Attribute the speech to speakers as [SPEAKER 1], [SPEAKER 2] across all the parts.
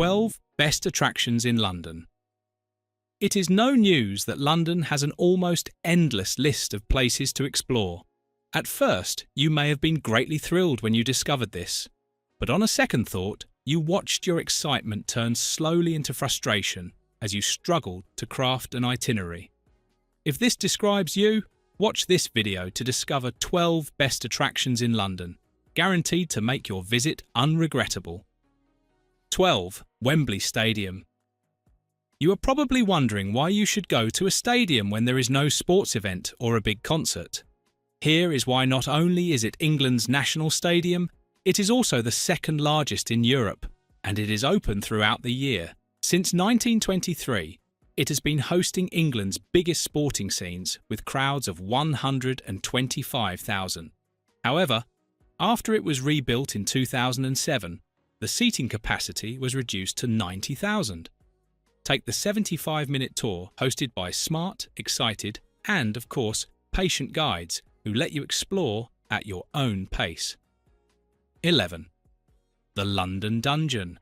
[SPEAKER 1] 12 best attractions in London. It is no news that London has an almost endless list of places to explore. At first, you may have been greatly thrilled when you discovered this, but on a second thought, you watched your excitement turn slowly into frustration as you struggled to craft an itinerary. If this describes you, watch this video to discover 12 best attractions in London, guaranteed to make your visit unregrettable. 12. Wembley Stadium. You are probably wondering why you should go to a stadium when there is no sports event or a big concert. Here is why. Not only is it England's national stadium, it is also the second largest in Europe, and it is open throughout the year. Since 1923, it has been hosting England's biggest sporting scenes with crowds of 125,000. However, after it was rebuilt in 2007, the seating capacity was reduced to 90,000. Take the 75-minute tour hosted by smart, excited, and, of course, patient guides who let you explore at your own pace. 11. The London Dungeon.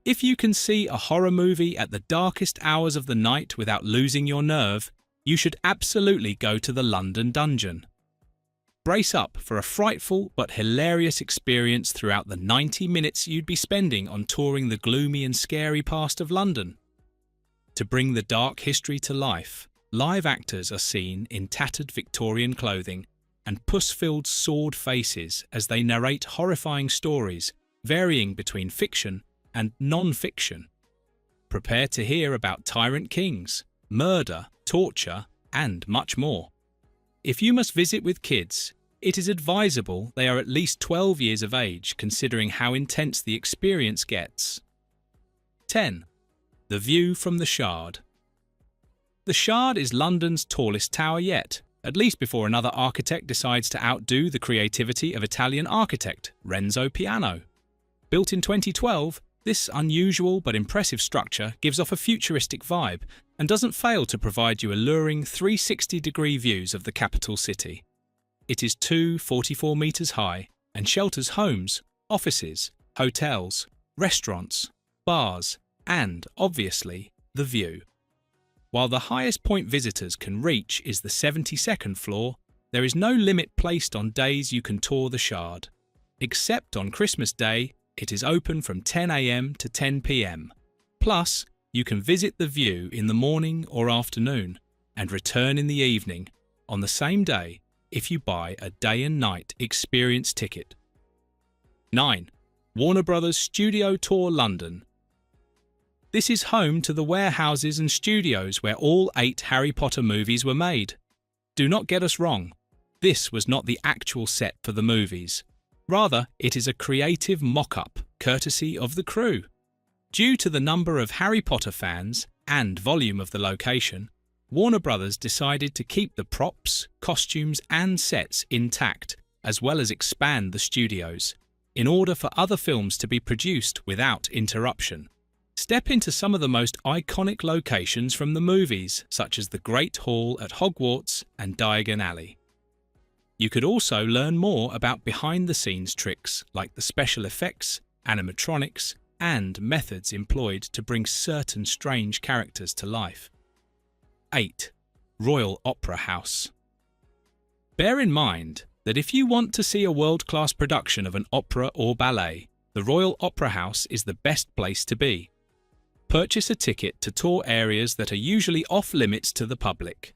[SPEAKER 1] If you can see a horror movie at the darkest hours of the night without losing your nerve, you should absolutely go to the London Dungeon. Brace up for a frightful but hilarious experience throughout the 90 minutes you'd be spending on touring the gloomy and scary past of London. To bring the dark history to life, live actors are seen in tattered Victorian clothing and puss-filled sword faces as they narrate horrifying stories varying between fiction and non-fiction. Prepare to hear about tyrant kings, murder, torture, and much more. If you must visit with kids, it is advisable they are at least 12 years of age, considering how intense the experience gets. 10. The View from the Shard. The Shard is London's tallest tower yet, at least before another architect decides to outdo the creativity of Italian architect Renzo Piano. Built in 2012, this unusual but impressive structure gives off a futuristic vibe and doesn't fail to provide you alluring 360-degree views of the capital city. It is 244 metres high and shelters homes, offices, hotels, restaurants, bars, and, obviously, the view. While the highest point visitors can reach is the 72nd floor, there is no limit placed on days you can tour the Shard. Except on Christmas Day, it is open from 10 a.m. to 10 p.m. Plus, you can visit the view in the morning or afternoon and return in the evening on the same day if you buy a day and night experience ticket. 9. Warner Bros. Studio Tour London. This is home to the warehouses and studios where all 8 Harry Potter movies were made. Do not get us wrong, this was not the actual set for the movies. Rather, it is a creative mock-up, courtesy of the crew. Due to the number of Harry Potter fans and volume of the location, Warner Bros. Decided to keep the props, costumes and sets intact, as well as expand the studios, in order for other films to be produced without interruption. Step into some of the most iconic locations from the movies, such as the Great Hall at Hogwarts and Diagon Alley. You could also learn more about behind-the-scenes tricks like the special effects, animatronics, and methods employed to bring certain strange characters to life. 8. Royal Opera House. Bear in mind that if you want to see a world-class production of an opera or ballet, the Royal Opera House is the best place to be. Purchase a ticket to tour areas that are usually off-limits to the public.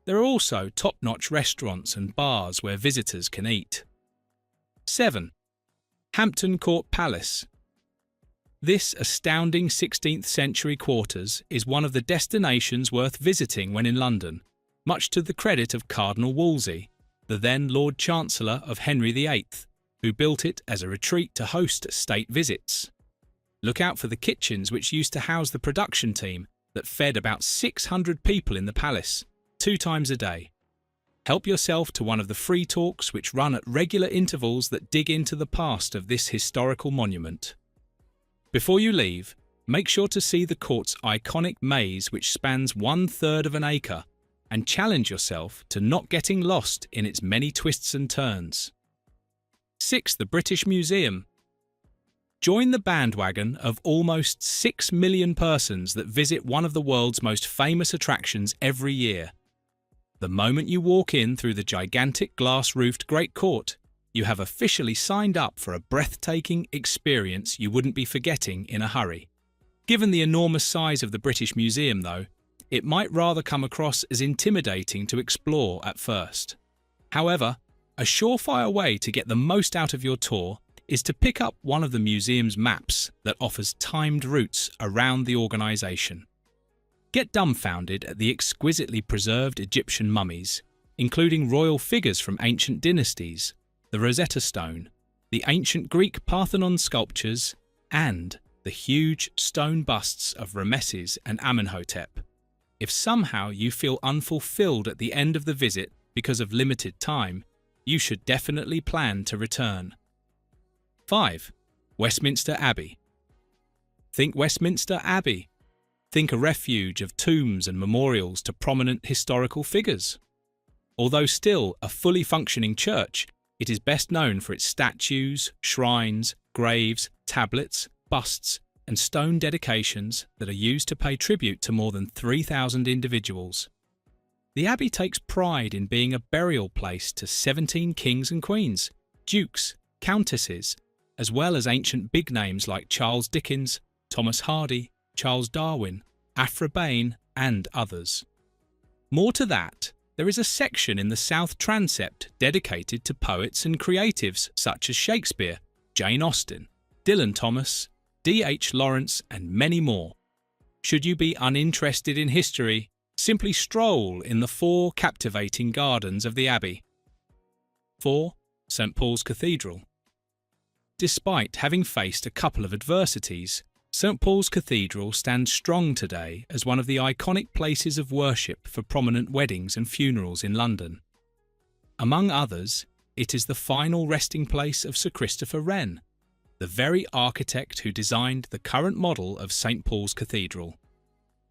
[SPEAKER 1] There are also top-notch restaurants and bars where visitors can eat. 7. Hampton Court Palace. This astounding 16th century quarters is one of the destinations worth visiting when in London, much to the credit of Cardinal Wolsey, the then Lord Chancellor of Henry VIII, who built it as a retreat to host state visits. Look out for the kitchens which used to house the production team that fed about 600 people in the palace, 2 times a day. Help yourself to one of the free talks which run at regular intervals that dig into the past of this historical monument. Before you leave, make sure to see the court's iconic maze which spans 1/3 of an acre and challenge yourself to not getting lost in its many twists and turns. 6. The British Museum. Join the bandwagon of almost 6 million persons that visit one of the world's most famous attractions every year. The moment you walk in through the gigantic glass-roofed Great Court, you have officially signed up for a breathtaking experience you wouldn't be forgetting in a hurry. Given the enormous size of the British Museum, though, it might rather come across as intimidating to explore at first. However, a surefire way to get the most out of your tour is to pick up one of the museum's maps that offers timed routes around the organisation. Get dumbfounded at the exquisitely preserved Egyptian mummies, including royal figures from ancient dynasties, the Rosetta Stone, the ancient Greek Parthenon sculptures, and the huge stone busts of Rameses and Amenhotep. If somehow you feel unfulfilled at the end of the visit because of limited time, you should definitely plan to return. 5. Westminster Abbey. Think Westminster Abbey. Think a refuge of tombs and memorials to prominent historical figures. Although still a fully functioning church, it is best known for its statues, shrines, graves, tablets, busts, and stone dedications that are used to pay tribute to more than 3,000 individuals. The Abbey takes pride in being a burial place to 17 kings and queens, dukes, countesses, as well as ancient big names like Charles Dickens, Thomas Hardy, Charles Darwin, Aphra Behn, and others. More to that, there is a section in the south transept dedicated to poets and creatives such as Shakespeare, Jane Austen, Dylan Thomas, D.H. Lawrence, and many more. Should you be uninterested in history, simply stroll in the 4 captivating gardens of the Abbey. 4. St. Paul's Cathedral. Despite having faced a couple of adversities, St. Paul's Cathedral stands strong today as one of the iconic places of worship for prominent weddings and funerals in London. Among others, it is the final resting place of Sir Christopher Wren, the very architect who designed the current model of St. Paul's Cathedral.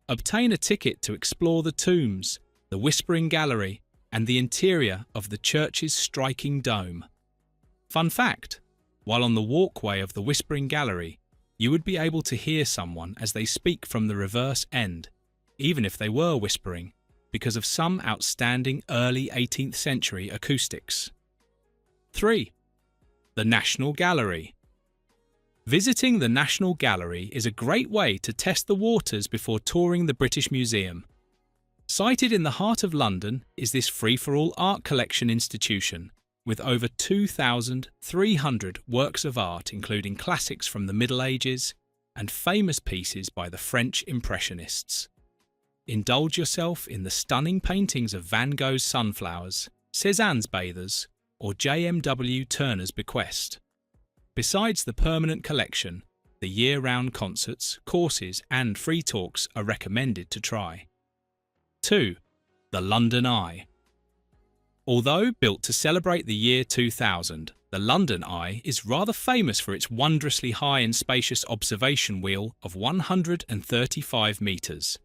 [SPEAKER 1] Obtain a ticket to explore the tombs, the Whispering Gallery, and the interior of the church's striking dome. Fun fact, while on the walkway of the Whispering Gallery, you would be able to hear someone as they speak from the reverse end, even if they were whispering, because of some outstanding early 18th century acoustics. 3. The National Gallery. Visiting the National Gallery is a great way to test the waters before touring the British Museum. Sited in the heart of London is this free-for-all art collection institution, with over 2,300 works of art including classics from the Middle Ages and famous pieces by the French Impressionists. Indulge yourself in the stunning paintings of Van Gogh's Sunflowers, Cézanne's Bathers, or J.M.W. Turner's Bequest. Besides the permanent collection, the year-round concerts, courses and free talks are recommended to try. 2. The London Eye. Although built to celebrate the year 2000, the London Eye is rather famous for its wondrously high and spacious observation wheel of 135 metres.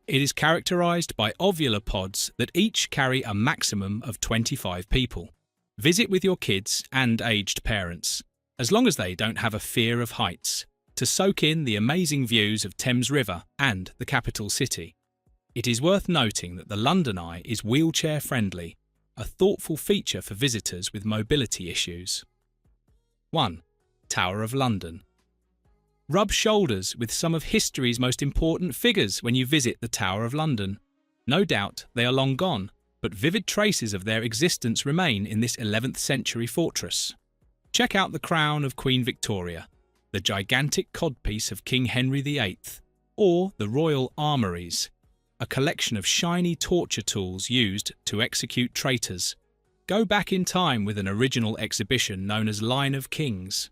[SPEAKER 1] It is characterised by ovular pods that each carry a maximum of 25 people. Visit with your kids and aged parents, as long as they don't have a fear of heights, to soak in the amazing views of Thames River and the capital city. It is worth noting that the London Eye is wheelchair-friendly, a thoughtful feature for visitors with mobility issues. 1. Tower of London. Rub shoulders with some of history's most important figures when you visit the Tower of London. No doubt they are long gone, but vivid traces of their existence remain in this 11th century fortress. Check out the crown of Queen Victoria, the gigantic codpiece of King Henry VIII, or the Royal Armouries, a collection of shiny torture tools used to execute traitors. Go back in time with an original exhibition known as Line of Kings.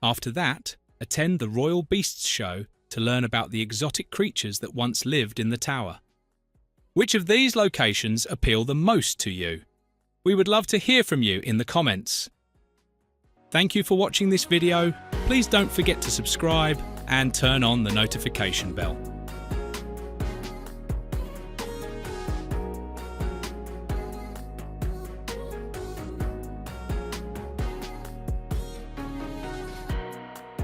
[SPEAKER 1] After that, attend the Royal Beasts Show to learn about the exotic creatures that once lived in the tower. Which of these locations appeal the most to you? We would love to hear from you in the comments. Thank you for watching this video. Please don't forget to subscribe and turn on the notification bell.